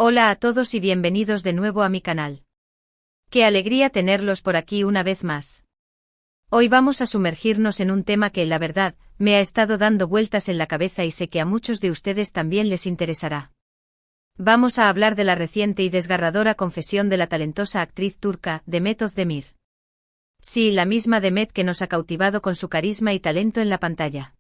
Hola a todos y bienvenidos de nuevo a mi canal. Qué alegría tenerlos por aquí una vez más. Hoy vamos a sumergirnos en un tema que, la verdad, me ha estado dando vueltas en la cabeza y sé que a muchos de ustedes también les interesará. Vamos a hablar de la reciente y desgarradora confesión de la talentosa actriz turca, Demet Özdemir. Sí, la misma Demet que nos ha cautivado con su carisma y talento en la pantalla.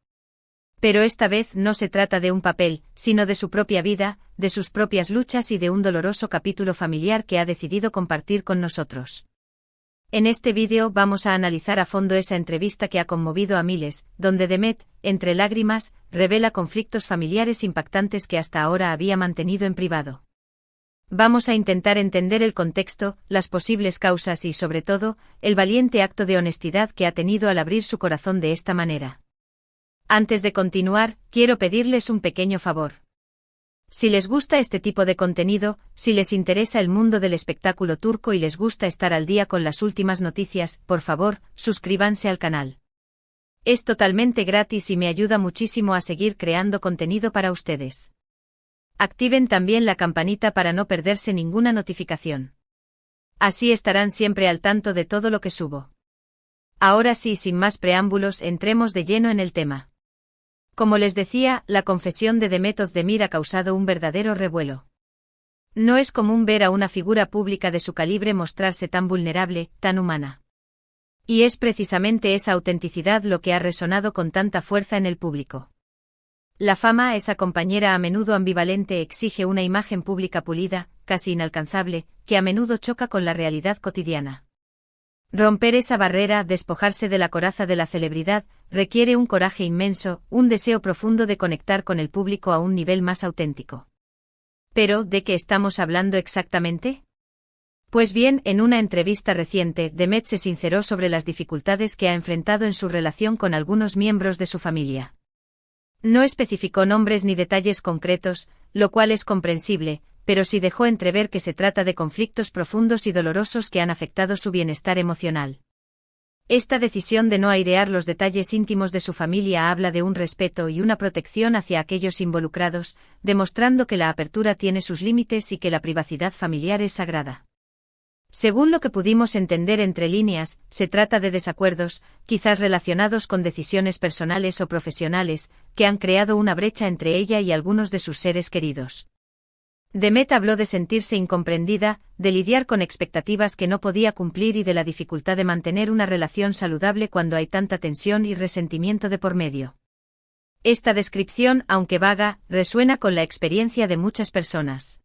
Pero esta vez no se trata de un papel, sino de su propia vida, de sus propias luchas y de un doloroso capítulo familiar que ha decidido compartir con nosotros. En este vídeo vamos a analizar a fondo esa entrevista que ha conmovido a miles, donde Demet, entre lágrimas, revela conflictos familiares impactantes que hasta ahora había mantenido en privado. Vamos a intentar entender el contexto, las posibles causas y, sobre todo, el valiente acto de honestidad que ha tenido al abrir su corazón de esta manera. Antes de continuar, quiero pedirles un pequeño favor. Si les gusta este tipo de contenido, si les interesa el mundo del espectáculo turco y les gusta estar al día con las últimas noticias, por favor, suscríbanse al canal. Es totalmente gratis y me ayuda muchísimo a seguir creando contenido para ustedes. Activen también la campanita para no perderse ninguna notificación. Así estarán siempre al tanto de todo lo que subo. Ahora sí, sin más preámbulos, entremos de lleno en el tema. Como les decía, la confesión de Demet Özdemir ha causado un verdadero revuelo. No es común ver a una figura pública de su calibre mostrarse tan vulnerable, tan humana. Y es precisamente esa autenticidad lo que ha resonado con tanta fuerza en el público. La fama, esa compañera a menudo ambivalente, exige una imagen pública pulida, casi inalcanzable, que a menudo choca con la realidad cotidiana. Romper esa barrera, despojarse de la coraza de la celebridad, requiere un coraje inmenso, un deseo profundo de conectar con el público a un nivel más auténtico. ¿Pero de qué estamos hablando exactamente? Pues bien, en una entrevista reciente, Demet se sinceró sobre las dificultades que ha enfrentado en su relación con algunos miembros de su familia. No especificó nombres ni detalles concretos, lo cual es comprensible, pero sí dejó entrever que se trata de conflictos profundos y dolorosos que han afectado su bienestar emocional. Esta decisión de no airear los detalles íntimos de su familia habla de un respeto y una protección hacia aquellos involucrados, demostrando que la apertura tiene sus límites y que la privacidad familiar es sagrada. Según lo que pudimos entender entre líneas, se trata de desacuerdos, quizás relacionados con decisiones personales o profesionales, que han creado una brecha entre ella y algunos de sus seres queridos. Demet habló de sentirse incomprendida, de lidiar con expectativas que no podía cumplir y de la dificultad de mantener una relación saludable cuando hay tanta tensión y resentimiento de por medio. Esta descripción, aunque vaga, resuena con la experiencia de muchas personas.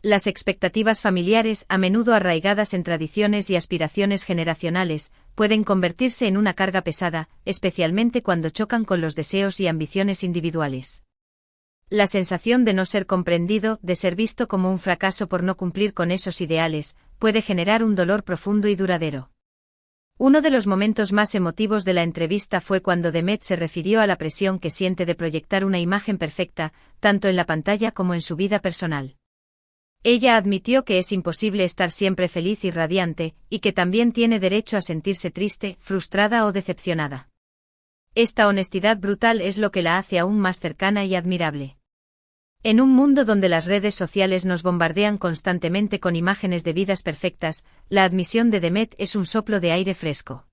Las expectativas familiares, a menudo arraigadas en tradiciones y aspiraciones generacionales, pueden convertirse en una carga pesada, especialmente cuando chocan con los deseos y ambiciones individuales. La sensación de no ser comprendido, de ser visto como un fracaso por no cumplir con esos ideales, puede generar un dolor profundo y duradero. Uno de los momentos más emotivos de la entrevista fue cuando Demet se refirió a la presión que siente de proyectar una imagen perfecta, tanto en la pantalla como en su vida personal. Ella admitió que es imposible estar siempre feliz y radiante, y que también tiene derecho a sentirse triste, frustrada o decepcionada. Esta honestidad brutal es lo que la hace aún más cercana y admirable. En un mundo donde las redes sociales nos bombardean constantemente con imágenes de vidas perfectas, la admisión de Demet es un soplo de aire fresco.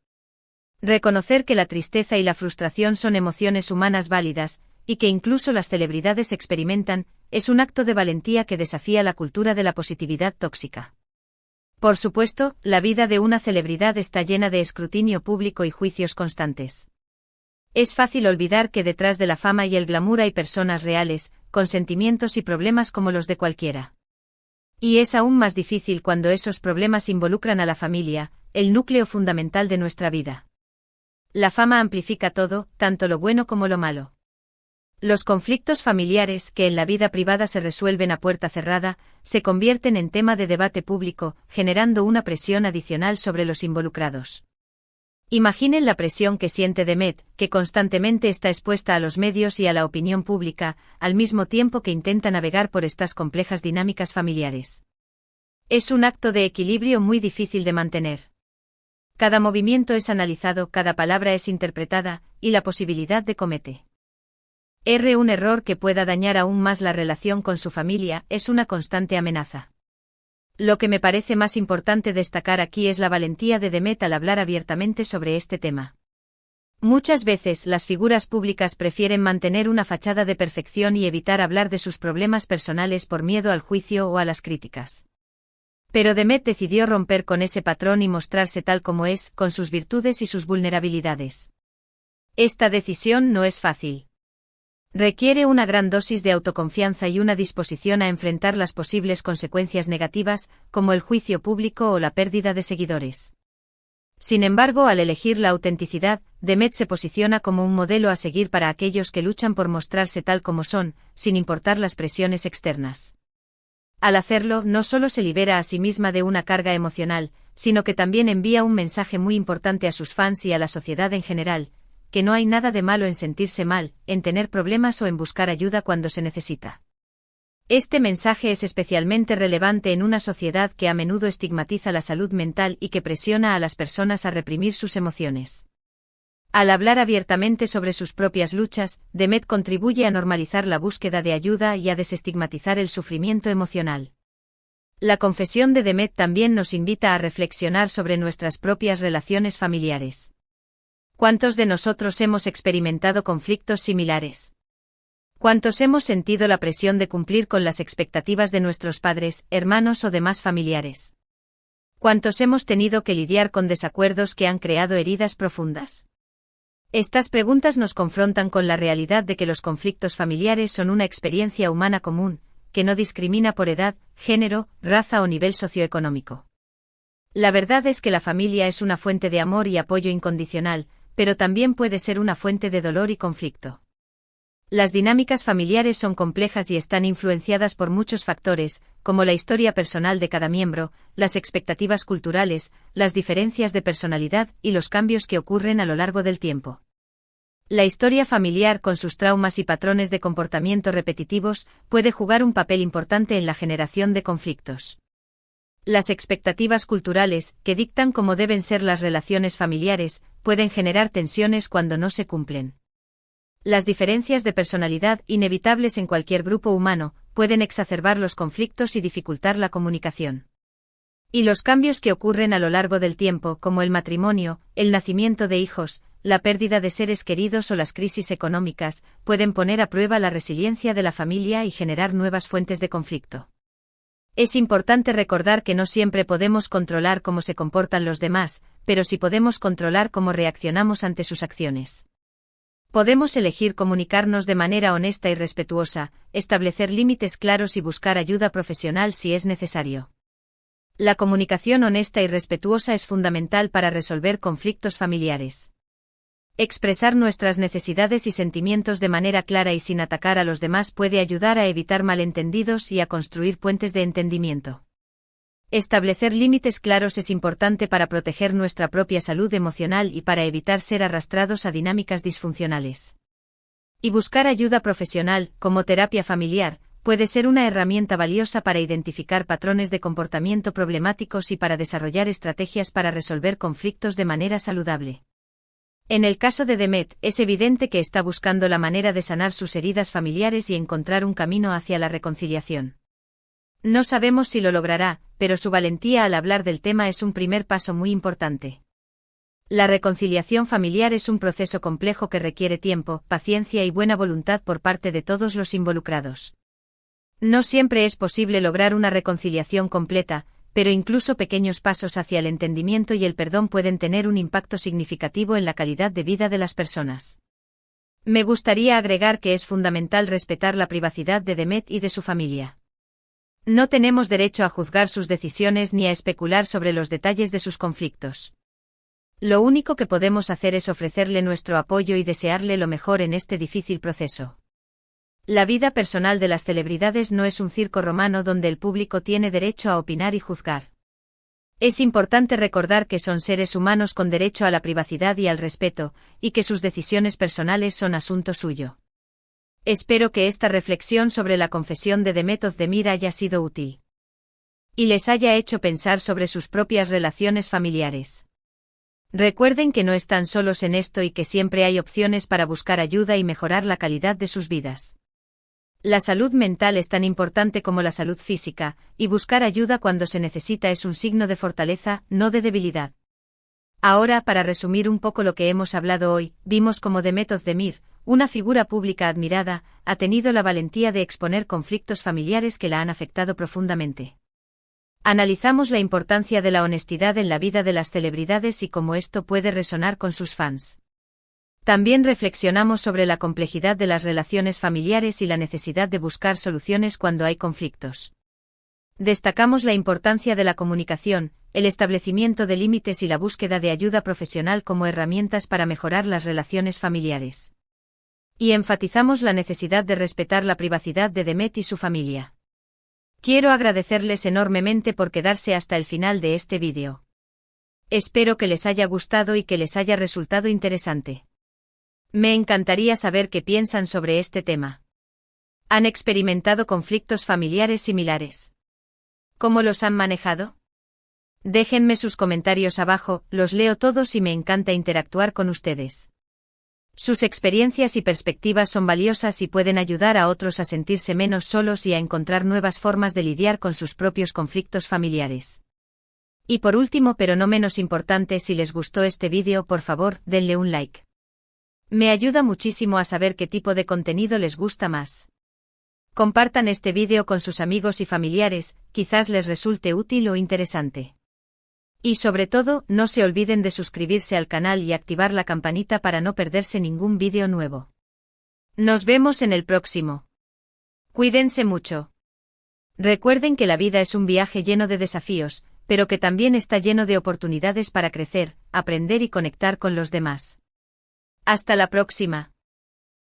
Reconocer que la tristeza y la frustración son emociones humanas válidas, y que incluso las celebridades experimentan, es un acto de valentía que desafía la cultura de la positividad tóxica. Por supuesto, la vida de una celebridad está llena de escrutinio público y juicios constantes. Es fácil olvidar que detrás de la fama y el glamour hay personas reales, con sentimientos y problemas como los de cualquiera. Y es aún más difícil cuando esos problemas involucran a la familia, el núcleo fundamental de nuestra vida. La fama amplifica todo, tanto lo bueno como lo malo. Los conflictos familiares, que en la vida privada se resuelven a puerta cerrada, se convierten en tema de debate público, generando una presión adicional sobre los involucrados. Imaginen la presión que siente Demet, que constantemente está expuesta a los medios y a la opinión pública, al mismo tiempo que intenta navegar por estas complejas dinámicas familiares. Es un acto de equilibrio muy difícil de mantener. Cada movimiento es analizado, cada palabra es interpretada, y la posibilidad de comete Un error que pueda dañar aún más la relación con su familia es una constante amenaza. Lo que me parece más importante destacar aquí es la valentía de Demet al hablar abiertamente sobre este tema. Muchas veces las figuras públicas prefieren mantener una fachada de perfección y evitar hablar de sus problemas personales por miedo al juicio o a las críticas. Pero Demet decidió romper con ese patrón y mostrarse tal como es, con sus virtudes y sus vulnerabilidades. Esta decisión no es fácil. Requiere una gran dosis de autoconfianza y una disposición a enfrentar las posibles consecuencias negativas, como el juicio público o la pérdida de seguidores. Sin embargo, al elegir la autenticidad, Demet se posiciona como un modelo a seguir para aquellos que luchan por mostrarse tal como son, sin importar las presiones externas. Al hacerlo, no solo se libera a sí misma de una carga emocional, sino que también envía un mensaje muy importante a sus fans y a la sociedad en general, que no hay nada de malo en sentirse mal, en tener problemas o en buscar ayuda cuando se necesita. Este mensaje es especialmente relevante en una sociedad que a menudo estigmatiza la salud mental y que presiona a las personas a reprimir sus emociones. Al hablar abiertamente sobre sus propias luchas, Demet contribuye a normalizar la búsqueda de ayuda y a desestigmatizar el sufrimiento emocional. La confesión de Demet también nos invita a reflexionar sobre nuestras propias relaciones familiares. ¿Cuántos de nosotros hemos experimentado conflictos similares? ¿Cuántos hemos sentido la presión de cumplir con las expectativas de nuestros padres, hermanos o demás familiares? ¿Cuántos hemos tenido que lidiar con desacuerdos que han creado heridas profundas? Estas preguntas nos confrontan con la realidad de que los conflictos familiares son una experiencia humana común, que no discrimina por edad, género, raza o nivel socioeconómico. La verdad es que la familia es una fuente de amor y apoyo incondicional, pero también puede ser una fuente de dolor y conflicto. Las dinámicas familiares son complejas y están influenciadas por muchos factores, como la historia personal de cada miembro, las expectativas culturales, las diferencias de personalidad y los cambios que ocurren a lo largo del tiempo. La historia familiar, con sus traumas y patrones de comportamiento repetitivos, puede jugar un papel importante en la generación de conflictos. Las expectativas culturales, que dictan cómo deben ser las relaciones familiares, pueden generar tensiones cuando no se cumplen. Las diferencias de personalidad, inevitables en cualquier grupo humano, pueden exacerbar los conflictos y dificultar la comunicación. Y los cambios que ocurren a lo largo del tiempo, como el matrimonio, el nacimiento de hijos, la pérdida de seres queridos o las crisis económicas, pueden poner a prueba la resiliencia de la familia y generar nuevas fuentes de conflicto. Es importante recordar que no siempre podemos controlar cómo se comportan los demás, pero sí podemos controlar cómo reaccionamos ante sus acciones. Podemos elegir comunicarnos de manera honesta y respetuosa, establecer límites claros y buscar ayuda profesional si es necesario. La comunicación honesta y respetuosa es fundamental para resolver conflictos familiares. Expresar nuestras necesidades y sentimientos de manera clara y sin atacar a los demás puede ayudar a evitar malentendidos y a construir puentes de entendimiento. Establecer límites claros es importante para proteger nuestra propia salud emocional y para evitar ser arrastrados a dinámicas disfuncionales. Y buscar ayuda profesional, como terapia familiar, puede ser una herramienta valiosa para identificar patrones de comportamiento problemáticos y para desarrollar estrategias para resolver conflictos de manera saludable. En el caso de Demet, es evidente que está buscando la manera de sanar sus heridas familiares y encontrar un camino hacia la reconciliación. No sabemos si lo logrará, pero su valentía al hablar del tema es un primer paso muy importante. La reconciliación familiar es un proceso complejo que requiere tiempo, paciencia y buena voluntad por parte de todos los involucrados. No siempre es posible lograr una reconciliación completa, pero incluso pequeños pasos hacia el entendimiento y el perdón pueden tener un impacto significativo en la calidad de vida de las personas. Me gustaría agregar que es fundamental respetar la privacidad de Demet y de su familia. No tenemos derecho a juzgar sus decisiones ni a especular sobre los detalles de sus conflictos. Lo único que podemos hacer es ofrecerle nuestro apoyo y desearle lo mejor en este difícil proceso. La vida personal de las celebridades no es un circo romano donde el público tiene derecho a opinar y juzgar. Es importante recordar que son seres humanos con derecho a la privacidad y al respeto, y que sus decisiones personales son asunto suyo. Espero que esta reflexión sobre la confesión de Demet Özdemir haya sido útil. Y les haya hecho pensar sobre sus propias relaciones familiares. Recuerden que no están solos en esto y que siempre hay opciones para buscar ayuda y mejorar la calidad de sus vidas. La salud mental es tan importante como la salud física, y buscar ayuda cuando se necesita es un signo de fortaleza, no de debilidad. Ahora, para resumir un poco lo que hemos hablado hoy, vimos cómo Demet Özdemir, una figura pública admirada, ha tenido la valentía de exponer conflictos familiares que la han afectado profundamente. Analizamos la importancia de la honestidad en la vida de las celebridades y cómo esto puede resonar con sus fans. También reflexionamos sobre la complejidad de las relaciones familiares y la necesidad de buscar soluciones cuando hay conflictos. Destacamos la importancia de la comunicación, el establecimiento de límites y la búsqueda de ayuda profesional como herramientas para mejorar las relaciones familiares. Y enfatizamos la necesidad de respetar la privacidad de Demet y su familia. Quiero agradecerles enormemente por quedarse hasta el final de este vídeo. Espero que les haya gustado y que les haya resultado interesante. Me encantaría saber qué piensan sobre este tema. ¿Han experimentado conflictos familiares similares? ¿Cómo los han manejado? Déjenme sus comentarios abajo, los leo todos y me encanta interactuar con ustedes. Sus experiencias y perspectivas son valiosas y pueden ayudar a otros a sentirse menos solos y a encontrar nuevas formas de lidiar con sus propios conflictos familiares. Y por último, pero no menos importante, si les gustó este vídeo, por favor, denle un like. Me ayuda muchísimo a saber qué tipo de contenido les gusta más. Compartan este vídeo con sus amigos y familiares, quizás les resulte útil o interesante. Y sobre todo, no se olviden de suscribirse al canal y activar la campanita para no perderse ningún vídeo nuevo. Nos vemos en el próximo. Cuídense mucho. Recuerden que la vida es un viaje lleno de desafíos, pero que también está lleno de oportunidades para crecer, aprender y conectar con los demás. Hasta la próxima.